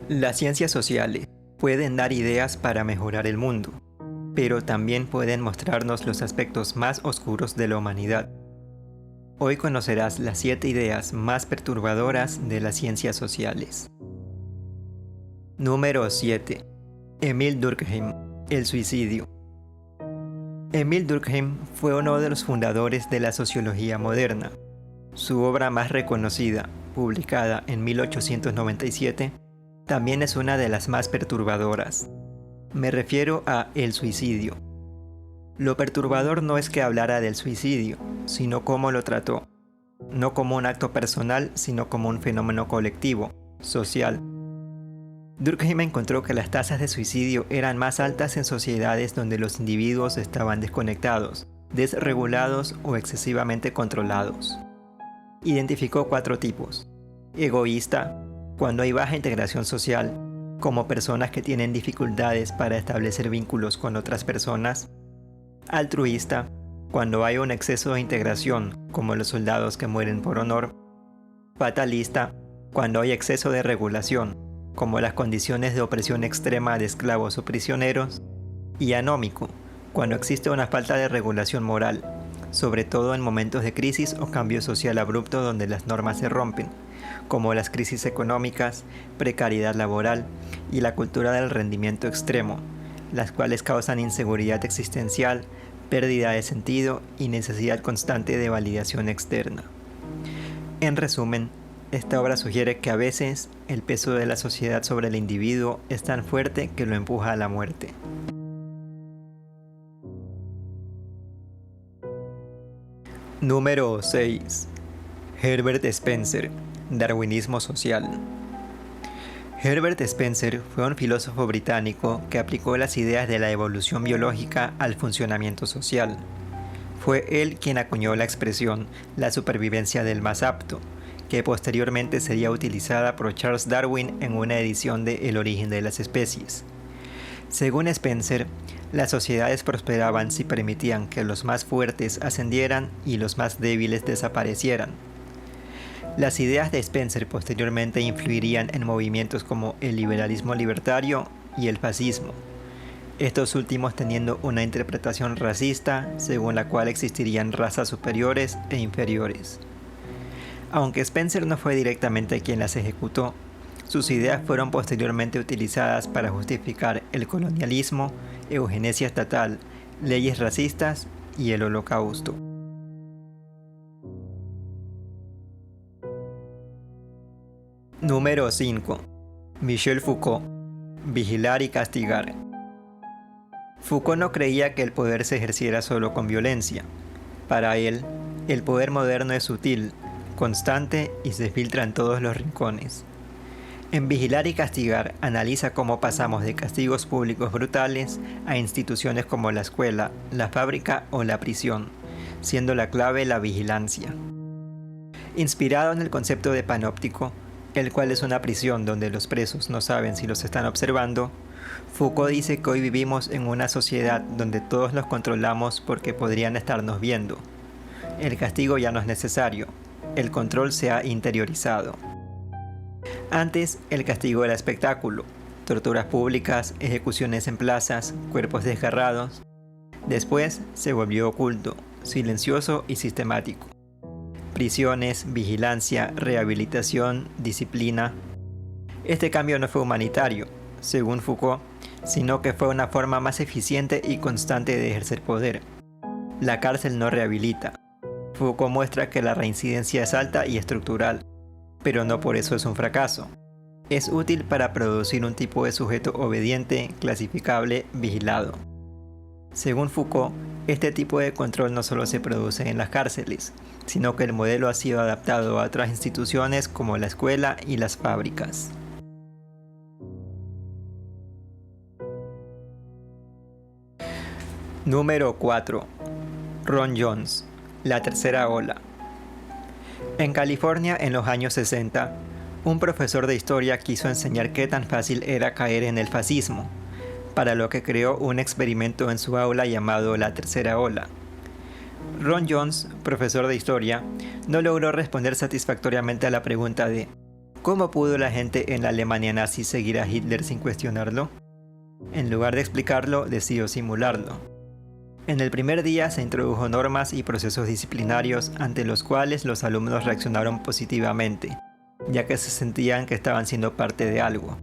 Las ciencias sociales pueden dar ideas para mejorar el mundo, pero también pueden mostrarnos los aspectos más oscuros de la humanidad. Hoy conocerás las 7 ideas más perturbadoras de las ciencias sociales. Número 7. Emil Durkheim, el suicidio. Emil Durkheim fue uno de los fundadores de la sociología moderna. Su obra más reconocida, publicada en 1897, también es una de las más perturbadoras. Me refiero a El suicidio. Lo perturbador no es que hablara del suicidio, sino cómo lo trató. No como un acto personal, sino como un fenómeno colectivo, social. Durkheim encontró que las tasas de suicidio eran más altas en sociedades donde los individuos estaban desconectados, desregulados o excesivamente controlados. Identificó 4 tipos. Egoísta, cuando hay baja integración social, como personas que tienen dificultades para establecer vínculos con otras personas. Altruista, cuando hay un exceso de integración, como los soldados que mueren por honor. Fatalista, cuando hay exceso de regulación, como las condiciones de opresión extrema de esclavos o prisioneros. Y anómico, cuando existe una falta de regulación moral, sobre todo en momentos de crisis o cambio social abrupto donde las normas se rompen, como las crisis económicas, precariedad laboral y la cultura del rendimiento extremo, las cuales causan inseguridad existencial, pérdida de sentido y necesidad constante de validación externa. En resumen, esta obra sugiere que a veces el peso de la sociedad sobre el individuo es tan fuerte que lo empuja a la muerte. Número 6. Herbert Spencer, Darwinismo social. Herbert Spencer fue un filósofo británico que aplicó las ideas de la evolución biológica al funcionamiento social. Fue él quien acuñó la expresión la supervivencia del más apto, que posteriormente sería utilizada por Charles Darwin en una edición de El origen de las especies. Según Spencer, las sociedades prosperaban si permitían que los más fuertes ascendieran y los más débiles desaparecieran. Las ideas de Spencer posteriormente influirían en movimientos como el liberalismo libertario y el fascismo, estos últimos teniendo una interpretación racista según la cual existirían razas superiores e inferiores. Aunque Spencer no fue directamente quien las ejecutó, sus ideas fueron posteriormente utilizadas para justificar el colonialismo, eugenesia estatal, leyes racistas y el Holocausto. Número 5. Michel Foucault, Vigilar y castigar. Foucault no creía que el poder se ejerciera solo con violencia. Para él, el poder moderno es sutil, constante y se filtra en todos los rincones. En Vigilar y castigar analiza cómo pasamos de castigos públicos brutales a instituciones como la escuela, la fábrica o la prisión, siendo la clave la vigilancia. Inspirado en el concepto de panóptico, el cual es una prisión donde los presos no saben si los están observando, Foucault dice que hoy vivimos en una sociedad donde todos los controlamos porque podrían estarnos viendo. El castigo ya no es necesario, el control se ha interiorizado. Antes, el castigo era espectáculo, torturas públicas, ejecuciones en plazas, cuerpos desgarrados. Después se volvió oculto, silencioso y sistemático. Prisiones, vigilancia, rehabilitación, disciplina. Este cambio no fue humanitario, según Foucault, sino que fue una forma más eficiente y constante de ejercer poder. La cárcel no rehabilita. Foucault muestra que la reincidencia es alta y estructural, pero no por eso es un fracaso. Es útil para producir un tipo de sujeto obediente, clasificable, vigilado. Según Foucault, este tipo de control no solo se produce en las cárceles, sino que el modelo ha sido adaptado a otras instituciones como la escuela y las fábricas. Número 4. Ron Jones, la tercera ola. En California, en los años 60, un profesor de historia quiso enseñar qué tan fácil era caer en el fascismo, para lo que creó un experimento en su aula llamado la tercera ola. Ron Jones, profesor de historia, no logró responder satisfactoriamente a la pregunta de ¿Cómo pudo la gente en la Alemania nazi seguir a Hitler sin cuestionarlo? En lugar de explicarlo, decidió simularlo. En el primer día se introdujo normas y procesos disciplinarios ante los cuales los alumnos reaccionaron positivamente, ya que se sentían que estaban siendo parte de algo.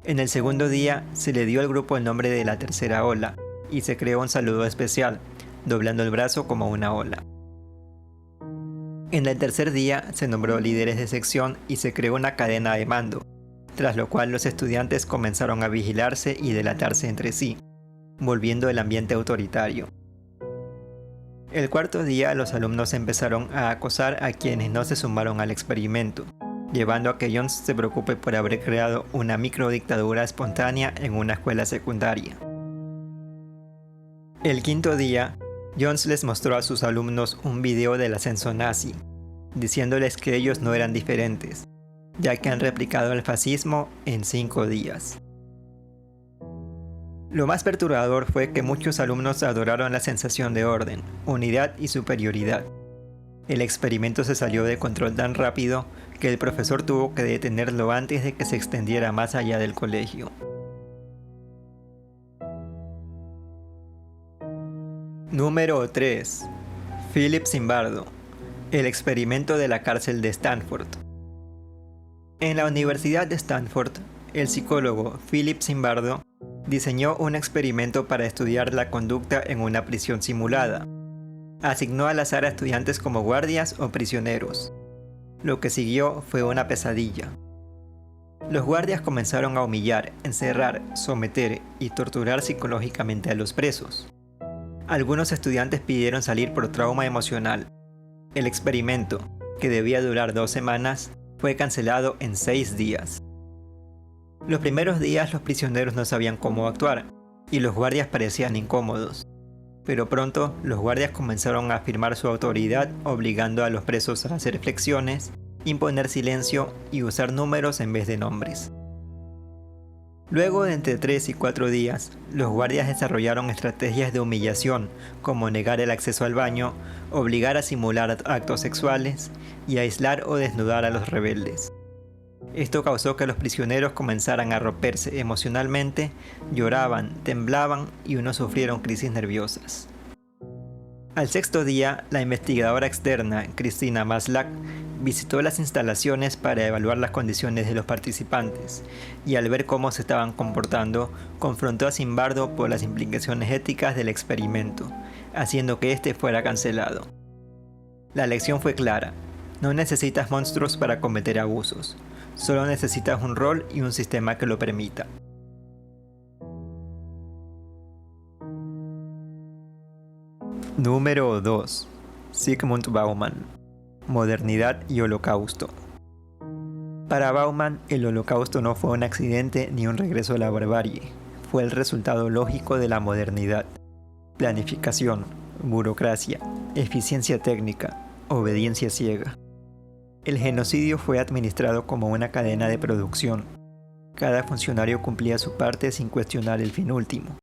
En el segundo día se le dio al grupo el nombre de la tercera ola y se creó un saludo especial, doblando el brazo como una ola. En el tercer día se nombró líderes de sección y se creó una cadena de mando, tras lo cual los estudiantes comenzaron a vigilarse y delatarse entre sí, volviendo el ambiente autoritario. El cuarto día los alumnos empezaron a acosar a quienes no se sumaron al experimento, llevando a que Jones se preocupe por haber creado una microdictadura espontánea en una escuela secundaria. El quinto día, Jones les mostró a sus alumnos un video del ascenso nazi, diciéndoles que ellos no eran diferentes, ya que han replicado el fascismo en 5 días. Lo más perturbador fue que muchos alumnos adoraron la sensación de orden, unidad y superioridad. El experimento se salió de control tan rápido que el profesor tuvo que detenerlo antes de que se extendiera más allá del colegio. Número 3. Philip Zimbardo. El experimento de la cárcel de Stanford. En la Universidad de Stanford, el psicólogo Philip Zimbardo diseñó un experimento para estudiar la conducta en una prisión simulada. Asignó al azar a estudiantes como guardias o prisioneros. Lo que siguió fue una pesadilla. Los guardias comenzaron a humillar, encerrar, someter y torturar psicológicamente a los presos. Algunos estudiantes pidieron salir por trauma emocional. El experimento, que debía durar 2 semanas, fue cancelado en 6 días. Los primeros días los prisioneros no sabían cómo actuar, y los guardias parecían incómodos. Pero pronto los guardias comenzaron a afirmar su autoridad, obligando a los presos a hacer flexiones, imponer silencio y usar números en vez de nombres. Luego de entre 3 y 4 días, los guardias desarrollaron estrategias de humillación, como negar el acceso al baño, obligar a simular actos sexuales y aislar o desnudar a los rebeldes. Esto causó que los prisioneros comenzaran a romperse emocionalmente, lloraban, temblaban y unos sufrieron crisis nerviosas. Al 6º día, la investigadora externa, Christina Maslach, visitó las instalaciones para evaluar las condiciones de los participantes y al ver cómo se estaban comportando, confrontó a Zimbardo por las implicaciones éticas del experimento, haciendo que este fuera cancelado. La lección fue clara: no necesitas monstruos para cometer abusos, solo necesitas un rol y un sistema que lo permita. Número 2. Zygmunt Bauman. Modernidad y Holocausto. Para Bauman, el Holocausto no fue un accidente ni un regreso a la barbarie, fue el resultado lógico de la modernidad. Planificación, burocracia, eficiencia técnica, obediencia ciega. El genocidio fue administrado como una cadena de producción. Cada funcionario cumplía su parte sin cuestionar el fin último.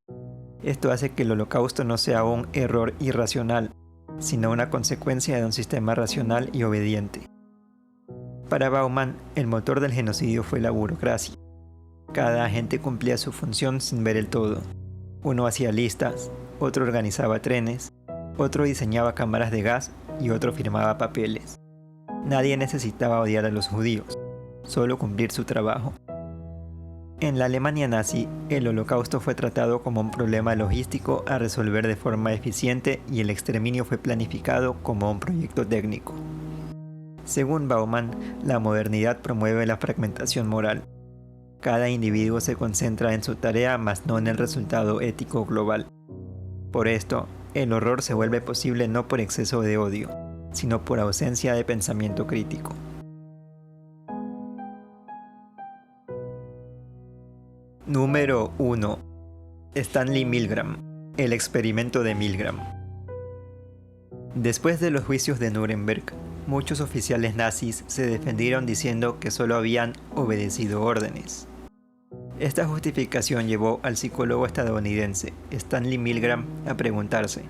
Esto hace que el Holocausto no sea un error irracional, sino una consecuencia de un sistema racional y obediente. Para Bauman, el motor del genocidio fue la burocracia. Cada agente cumplía su función sin ver el todo. Uno hacía listas, otro organizaba trenes, otro diseñaba cámaras de gas y otro firmaba papeles. Nadie necesitaba odiar a los judíos, solo cumplir su trabajo. En la Alemania nazi, el Holocausto fue tratado como un problema logístico a resolver de forma eficiente y el exterminio fue planificado como un proyecto técnico. Según Bauman, la modernidad promueve la fragmentación moral. Cada individuo se concentra en su tarea, mas no en el resultado ético global. Por esto, el horror se vuelve posible no por exceso de odio, sino por ausencia de pensamiento crítico. Número 1. Stanley Milgram. El experimento de Milgram. Después de los juicios de Nuremberg, muchos oficiales nazis se defendieron diciendo que solo habían obedecido órdenes. Esta justificación llevó al psicólogo estadounidense Stanley Milgram a preguntarse: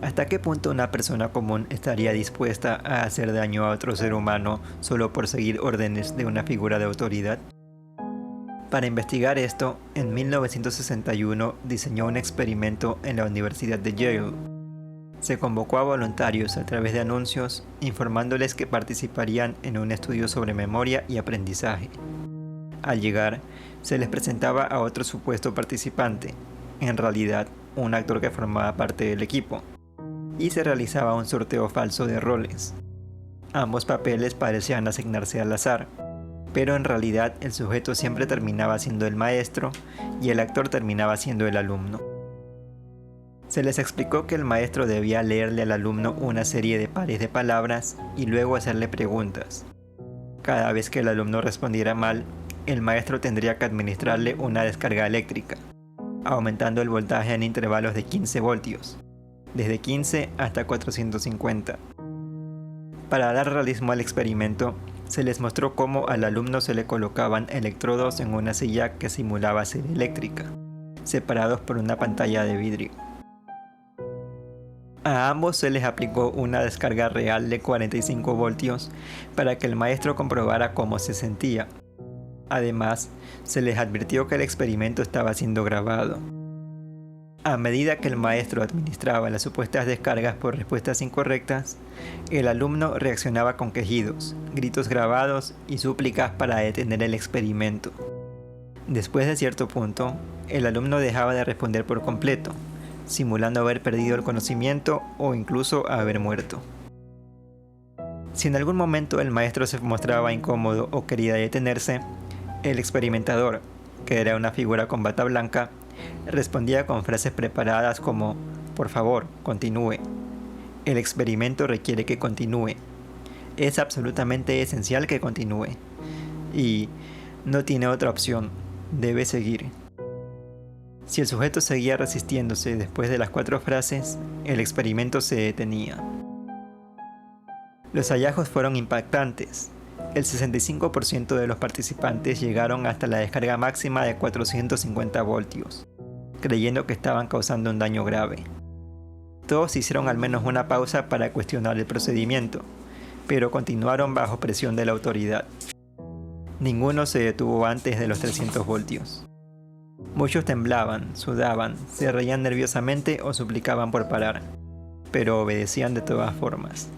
¿Hasta qué punto una persona común estaría dispuesta a hacer daño a otro ser humano solo por seguir órdenes de una figura de autoridad? Para investigar esto, en 1961 diseñó un experimento en la Universidad de Yale. Se convocó a voluntarios a través de anuncios, informándoles que participarían en un estudio sobre memoria y aprendizaje. Al llegar, se les presentaba a otro supuesto participante, en realidad un actor que formaba parte del equipo, y se realizaba un sorteo falso de roles. Ambos papeles parecían asignarse al azar, pero en realidad el sujeto siempre terminaba siendo el maestro y el actor terminaba siendo el alumno. Se les explicó que el maestro debía leerle al alumno una serie de pares de palabras y luego hacerle preguntas. Cada vez que el alumno respondiera mal, el maestro tendría que administrarle una descarga eléctrica, aumentando el voltaje en intervalos de 15 voltios, desde 15 hasta 450. Para dar realismo al experimento, se les mostró cómo al alumno se le colocaban electrodos en una silla que simulaba ser eléctrica, separados por una pantalla de vidrio. A ambos se les aplicó una descarga real de 45 voltios para que el maestro comprobara cómo se sentía. Además, se les advirtió que el experimento estaba siendo grabado. A medida que el maestro administraba las supuestas descargas por respuestas incorrectas, el alumno reaccionaba con quejidos, gritos grabados y súplicas para detener el experimento. Después de cierto punto, el alumno dejaba de responder por completo, simulando haber perdido el conocimiento o incluso haber muerto. Si en algún momento el maestro se mostraba incómodo o quería detenerse, el experimentador, que era una figura con bata blanca, respondía con frases preparadas como «Por favor, continúe. El experimento requiere que continúe. Es absolutamente esencial que continúe. Y no tiene otra opción. Debe seguir». Si el sujeto seguía resistiéndose después de las 4 frases, el experimento se detenía. Los hallazgos fueron impactantes. El 65% de los participantes llegaron hasta la descarga máxima de 450 voltios, creyendo que estaban causando un daño grave. Todos hicieron al menos una pausa para cuestionar el procedimiento, pero continuaron bajo presión de la autoridad. Ninguno se detuvo antes de los 300 voltios. Muchos temblaban, sudaban, se reían nerviosamente o suplicaban por parar, pero obedecían de todas formas.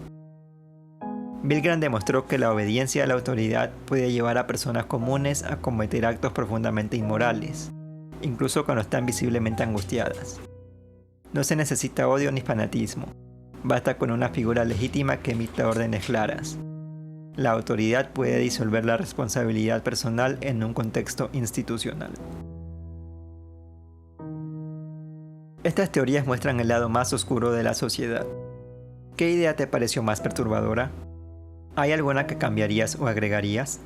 Milgram demostró que la obediencia a la autoridad puede llevar a personas comunes a cometer actos profundamente inmorales, incluso cuando están visiblemente angustiadas. No se necesita odio ni fanatismo, basta con una figura legítima que emita órdenes claras. La autoridad puede disolver la responsabilidad personal en un contexto institucional. Estas teorías muestran el lado más oscuro de la sociedad. ¿Qué idea te pareció más perturbadora? ¿Hay alguna que cambiarías o agregarías?